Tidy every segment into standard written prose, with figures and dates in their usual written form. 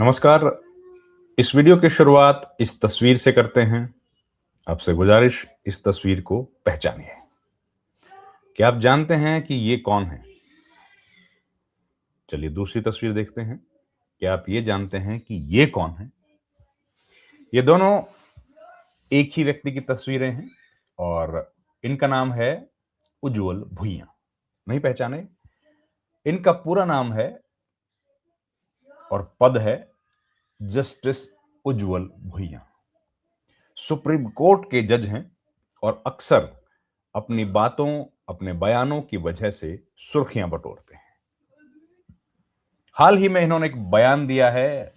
नमस्कार। इस वीडियो की शुरुआत इस तस्वीर से करते हैं। आपसे गुजारिश, इस तस्वीर को पहचानिए। क्या आप जानते हैं कि ये कौन है? चलिए दूसरी तस्वीर देखते हैं। क्या आप ये जानते हैं कि ये कौन है? ये दोनों एक ही व्यक्ति की तस्वीरें हैं और इनका नाम है उज्ज्वल भुइयां। नहीं पहचाने? इनका पूरा नाम है और पद है जस्टिस उज्ज्वल भुइयां। सुप्रीम कोर्ट के जज हैं और अक्सर अपनी बातों, अपने बयानों की वजह से सुर्खियां बटोरते हैं। हाल ही में इन्होंने एक बयान दिया है,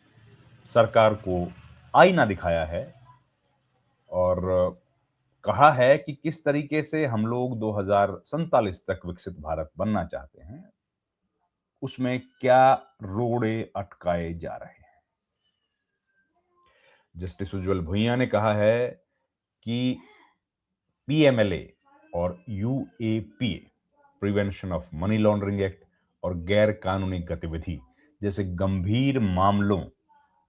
सरकार को आईना दिखाया है और कहा है कि किस तरीके से हम लोग 2047 तक विकसित भारत बनना चाहते हैं, उसमें क्या रोड़े अटकाए जा रहे हैं। जस्टिस उज्ज्वल भुइयां ने कहा है कि पीएमएलए और UAPA, prevention of money laundering act और गैर कानूनी गतिविधि जैसे गंभीर मामलों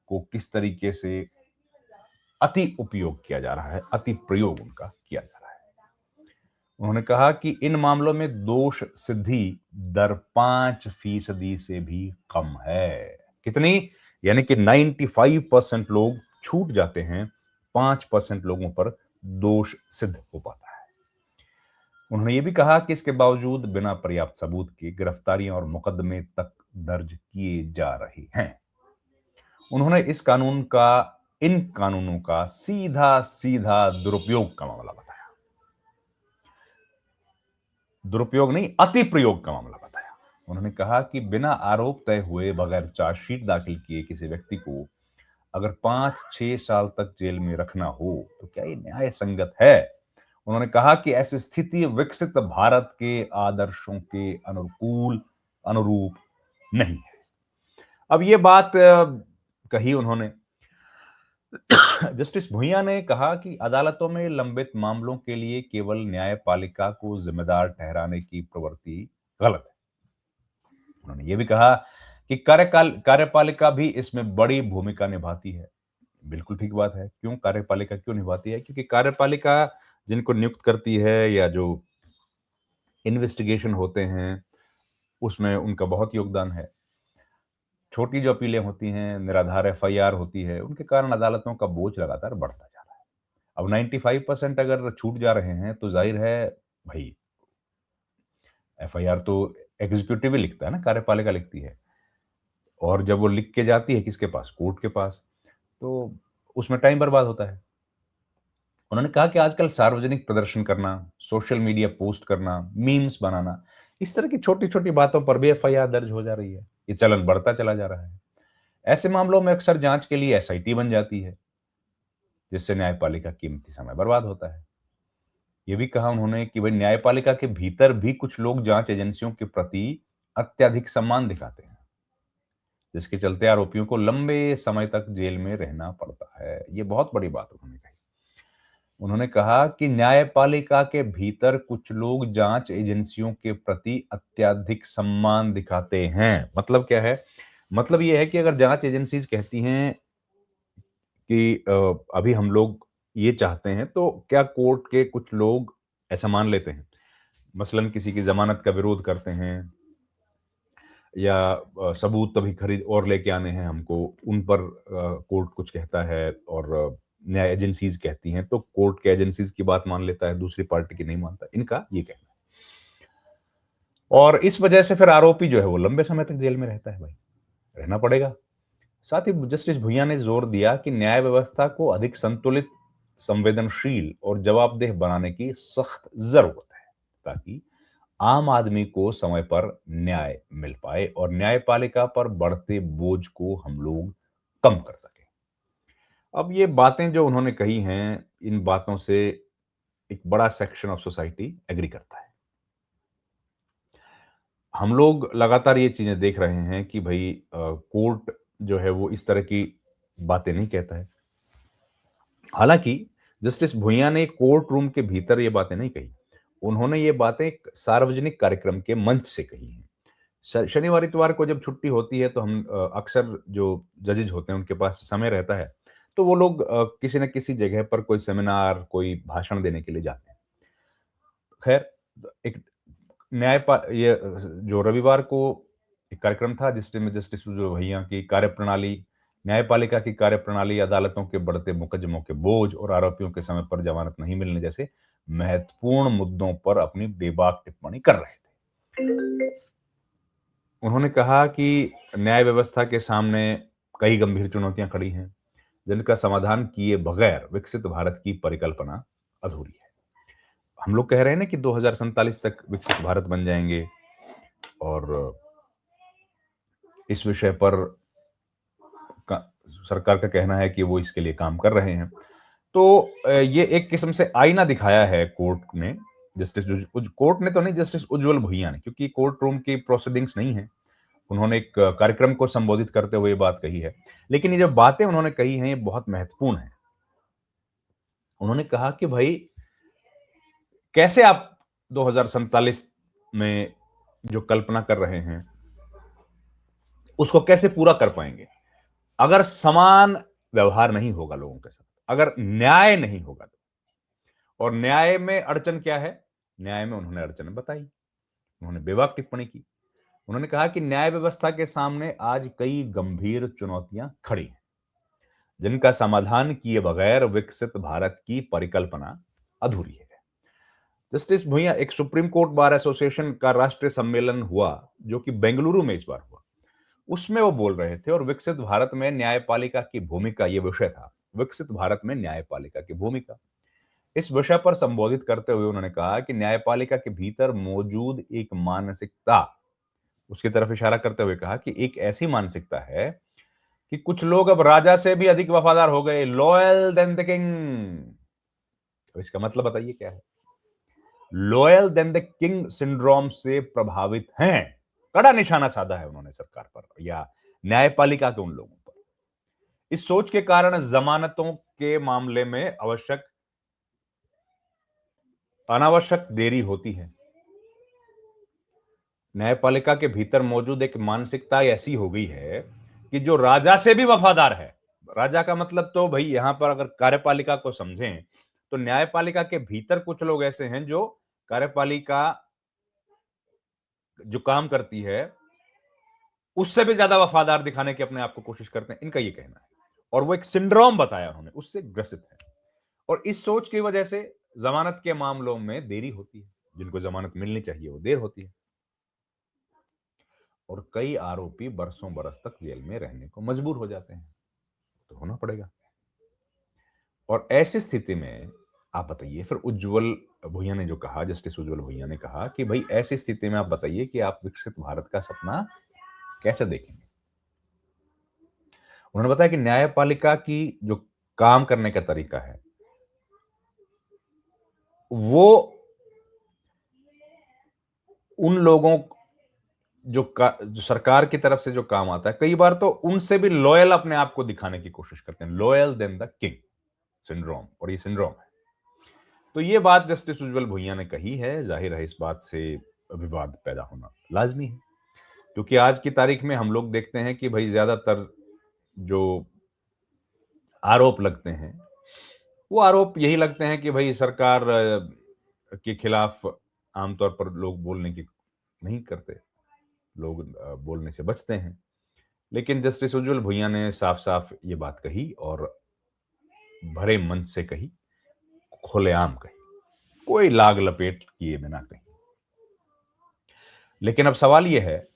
को किस तरीके से अति उपयोग किया जा रहा है, अति प्रयोग उनका किया जा रहा है। उन्होंने कहा कि इन मामलों में दोष सिद्धि दर 5% से भी कम है। कितनी? यानी कि 95% लोग छूट जाते हैं, 5% लोगों पर दोष सिद्ध हो पाता है। उन्होंने ये भी कहा कि इसके बावजूद बिना पर्याप्त सबूत के गिरफ्तारियां और मुकदमे तक दर्ज किए जा रहे हैं। उन्होंने इन कानूनों का सीधा सीधा दुरुपयोग का मामला बताया। दुरुपयोग नहीं, अति प्रयोग का मामला बताया। उन्होंने कहा कि बिना आरोप तय हुए, बगैर चार्जशीट दाखिल किए किसी व्यक्ति को अगर 5-6 साल तक जेल में रखना हो तो क्या ये न्याय संगत है? उन्होंने कहा कि ऐसी स्थिति विकसित भारत के आदर्शों के अनुरूप नहीं है। अब ये बात कही उन्होंने। जस्टिस भुइयां ने कहा कि अदालतों में लंबित मामलों के लिए केवल न्यायपालिका को जिम्मेदार ठहराने की प्रवृत्ति गलत है। उन्होंने ये भी कहा कि कार्यपालिका भी इसमें बड़ी भूमिका निभाती है। बिल्कुल ठीक बात है। क्यों कार्यपालिका क्यों निभाती है? क्योंकि कार्यपालिका जिनको नियुक्त करती है या जो इन्वेस्टिगेशन होते हैं, उसमें उनका बहुत योगदान है। छोटी जो अपीलें होती हैं, निराधार एफआईआर होती है, उनके कारण अदालतों का बोझ लगातार बढ़ता जा रहा है। अब 95% अगर छूट जा रहे हैं तो जाहिर है भाई, एफआईआर तो एग्जीक्यूटिव ही लिखता है ना, कार्यपालिका लिखती है। और जब वो लिख के जाती है किसके पास? कोर्ट के पास। तो उसमें टाइम बर्बाद होता है। उन्होंने कहा कि आजकल सार्वजनिक प्रदर्शन करना, सोशल मीडिया पोस्ट करना, मीम्स बनाना, इस तरह की छोटी-छोटी बातों पर भी एफआईआर दर्ज हो जा रही है। ये चलन बढ़ता चला जा रहा है। ऐसे मामलों में अक्सर जांच के लिए एसआईटी बन जाती है, जिससे न्यायपालिका कीमती समय बर्बाद होता है। ये भी कहा उन्होंने कि भाई न्यायपालिका के भीतर भी कुछ लोग जांच एजेंसियों के प्रति अत्यधिक सम्मान दिखाते हैं, जिसके चलते आरोपियों को लंबे समय तक जेल में रहना पड़ता है। ये बहुत बड़ी बात उन्होंने कही। उन्होंने कहा कि न्यायपालिका के भीतर कुछ लोग जांच एजेंसियों के प्रति अत्यधिक सम्मान दिखाते हैं। मतलब क्या है? मतलब ये है कि अगर जांच एजेंसीज कहती हैं कि अभी हम लोग ये चाहते हैं, तो क्या कोर्ट के कुछ लोग ऐसा मान लेते हैं? मसलन किसी की जमानत का विरोध करते हैं या सबूत तभी खरीद और लेके आने हैं हमको, उन पर कोर्ट कुछ कहता है और न्याय एजेंसीज कहती हैं, तो कोर्ट के एजेंसीज की बात मान लेता है, दूसरी पार्टी की नहीं मानता। इनका ये कहना है। और इस वजह से फिर आरोपी जो है वो लंबे समय तक जेल में रहता है भाई, रहना पड़ेगा। साथ ही जस्टिस भुइयां ने जोर दिया कि न्याय व्यवस्था को अधिक संतुलित, संवेदनशील और जवाबदेह बनाने की सख्त जरूरत है, ताकि आम आदमी को समय पर न्याय मिल पाए और न्यायपालिका पर बढ़ते बोझ को हम लोग कम कर सकें। अब ये बातें जो उन्होंने कही हैं, इन बातों से एक बड़ा सेक्शन ऑफ सोसाइटी एग्री करता है। हम लोग लगातार ये चीजें देख रहे हैं कि भाई कोर्ट जो है वो इस तरह की बातें नहीं कहता है। हालांकि जस्टिस भुइयां ने कोर्ट रूम के भीतर ये बातें नहीं कही। उन्होंने ये बातें एक सार्वजनिक कार्यक्रम के मंच से कही हैं, शनिवार इतवार को जब छुट्टी होती है तो हम अक्सर जो जजेज होते हैं उनके पास समय रहता है, तो वो लोग किसी न किसी जगह पर कोई सेमिनार, कोई भाषण देने के लिए जाते हैं। खैर, एक जो रविवार को एक कार्यक्रम था जिसमें जस्टिस सुजय भैया की कार्यप्रणाली, न्यायपालिका की कार्यप्रणाली, अदालतों के बढ़ते मुकदमों के बोझ और आरोपियों के समय पर जमानत नहीं मिलने जैसे महत्वपूर्ण मुद्दों पर अपनी बेबाक टिप्पणी कर रहे थे। उन्होंने कहा कि न्याय व्यवस्था के सामने कई गंभीर चुनौतियां खड़ी हैं, जिनका समाधान किए बगैर विकसित भारत की परिकल्पना अधूरी है। हम लोग कह रहे हैं ना कि 2047 तक विकसित भारत बन जाएंगे और इस विषय पर सरकार का कहना है कि वो इसके लिए काम कर रहे हैं। तो ये एक किस्म से आईना दिखाया है कोर्ट ने, कोर्ट ने तो नहीं, जस्टिस उज्जवल भुइयां ने, क्योंकि कोर्ट रूम की प्रोसीडिंग्स नहीं है। उन्होंने एक कार्यक्रम को संबोधित करते हुए ये बात कही है। लेकिन ये जो बातें उन्होंने कही हैं, ये बहुत महत्वपूर्ण है। उन्होंने कहा कि भाई, कैसे आप 2047 में जो कल्पना कर रहे हैं, उसको कैसे पूरा कर पाएंगे? अगर समान व्यवहार नहीं होगा लोगों के साथ, अगर न्याय नहीं होगा तो। और न्याय में अड़चन क्या है? न्याय में उन्होंने अड़चन बताई, उन्होंने बेबाक टिप्पणी की। उन्होंने कहा कि न्याय व्यवस्था के सामने आज कई गंभीर चुनौतियां खड़ी हैं, जिनका समाधान किए बगैर विकसित भारत की परिकल्पना अधूरी है। जस्टिस भुइयां, एक सुप्रीम कोर्ट बार एसोसिएशन का राष्ट्रीय सम्मेलन हुआ जो कि बेंगलुरु में इस बार हुआ, उसमें वो बोल रहे थे और विकसित भारत में न्यायपालिका की भूमिका, ये विषय था, विकसित भारत में न्यायपालिका की भूमिका। इस विषय पर संबोधित करते हुए उन्होंने कहा कि न्यायपालिका के भीतर मौजूद एक मानसिकता, उसकी तरफ इशारा करते हुए कहा कि एक ऐसी मानसिकता है कि कुछ लोग अब राजा से भी अधिक वफादार हो गए, लॉयल देन द किंग। तो इसका मतलब बताइए क्या है? Loyal than the king syndrome से प्रभावित हैं। कड़ा निशाना साधा है उन्होंने सरकार पर या न्यायपालिका के उन लोगों पर। इस सोच के कारण जमानतों के मामले में अनावश्यक देरी होती है। न्यायपालिका के भीतर मौजूद एक मानसिकता ऐसी हो गई है कि जो राजा से भी वफादार है। राजा का मतलब तो भाई यहां पर अगर कार्यपालिका को समझें तो न्यायपालिका के भीतर कुछ लोग ऐसे हैं जो कार्यपालिका जो काम करती है उससे भी ज्यादा वफादार दिखाने की अपने आप को कोशिश करते हैं, इनका ये कहना है। और वो एक सिंड्रोम बताया उन्होंने, उससे ग्रसित है। और इस सोच की वजह से जमानत के मामलों में देरी होती है, जिनको जमानत मिलनी चाहिए वो देर होती है, और कई आरोपी बरसों बरस तक जेल में रहने को मजबूर हो जाते हैं। तो होना पड़ेगा। और ऐसी स्थिति में आप बताइए फिर, उज्जवल भुइयां ने जो कहा, जस्टिस उज्जवल भुइयां ने कहा कि भाई ऐसी स्थिति में आप बताइए कि आप विकसित भारत का सपना कैसे देखेंगे? उन्होंने बताया कि न्यायपालिका की जो काम करने का तरीका है वो उन लोगों जो सरकार की तरफ से जो काम आता है, कई बार तो उनसे भी लॉयल अपने आप को दिखाने की कोशिश करते हैं, loyal than the king syndrome, और ये सिंड्रोम है। तो ये बात जस्टिस उज्जवल भुइयां ने कही है। जाहिर है इस बात से विवाद पैदा होना लाजमी है, क्योंकि आज की तारीख में हम लोग देखते हैं कि भाई ज्यादातर जो आरोप लगते हैं वो आरोप यही लगते हैं कि भाई सरकार के खिलाफ आमतौर पर लोग बोलने की नहीं करते, लोग बोलने से बचते हैं। लेकिन जस्टिस उज्जवल भुइयां ने साफ साफ ये बात कही और भरे मन से कही, खुलेआम कही, कोई लाग लपेट किए बिना कही। लेकिन अब सवाल यह है,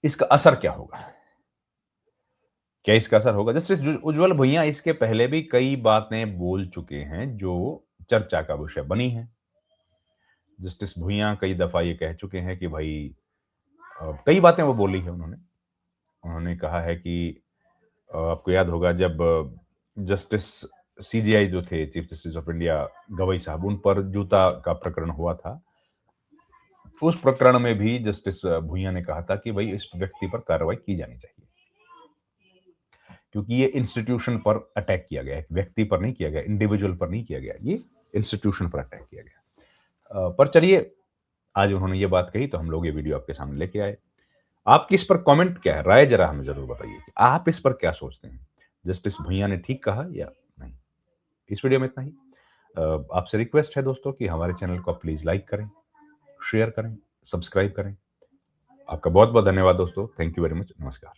इसका असर क्या होगा? क्या इसका असर होगा? जस्टिस उज्जवल भुइयां इसके पहले भी कई बातें बोल चुके हैं जो चर्चा का विषय बनी है। जस्टिस भुइयां कई दफा ये कह चुके हैं कि भाई कई बातें वो बोली है उन्होंने। उन्होंने कहा है कि आपको याद होगा जब जस्टिस सीजेआई जो थे, chief justice of India Gavai साहब, उन पर जूता का प्रकरण हुआ था, उस प्रकरण में भी जस्टिस भुइयां ने कहा था कि भाई इस व्यक्ति पर कार्रवाई की जानी चाहिए, क्योंकि ये इंस्टीट्यूशन पर अटैक किया गया है, व्यक्ति पर नहीं किया गया, इंडिविजुअल पर नहीं किया गया, ये इंस्टीट्यूशन पर अटैक किया गया। पर चलिए, आज उन्होंने ये बात कही तो हम लोग ये वीडियो आपके सामने लेके आए। आपकी इस पर कमेंट क्या है? राय ज़रा हमें ज़रूर बताइए कि आप इस पर क्या सोचते हैं? जस्टिस भुइयां ने ठीक कहा या नहीं? इस वीडियो में इतना ही। आपसे रिक्वेस्ट है दोस्तों कि हमारे चैनल को आप प्लीज़ लाइक करें, शेयर करें, सब्सक्राइब करें। आपका बहुत-बहुत धन्यवाद दोस्तों। Thank you very much. नमस्कार।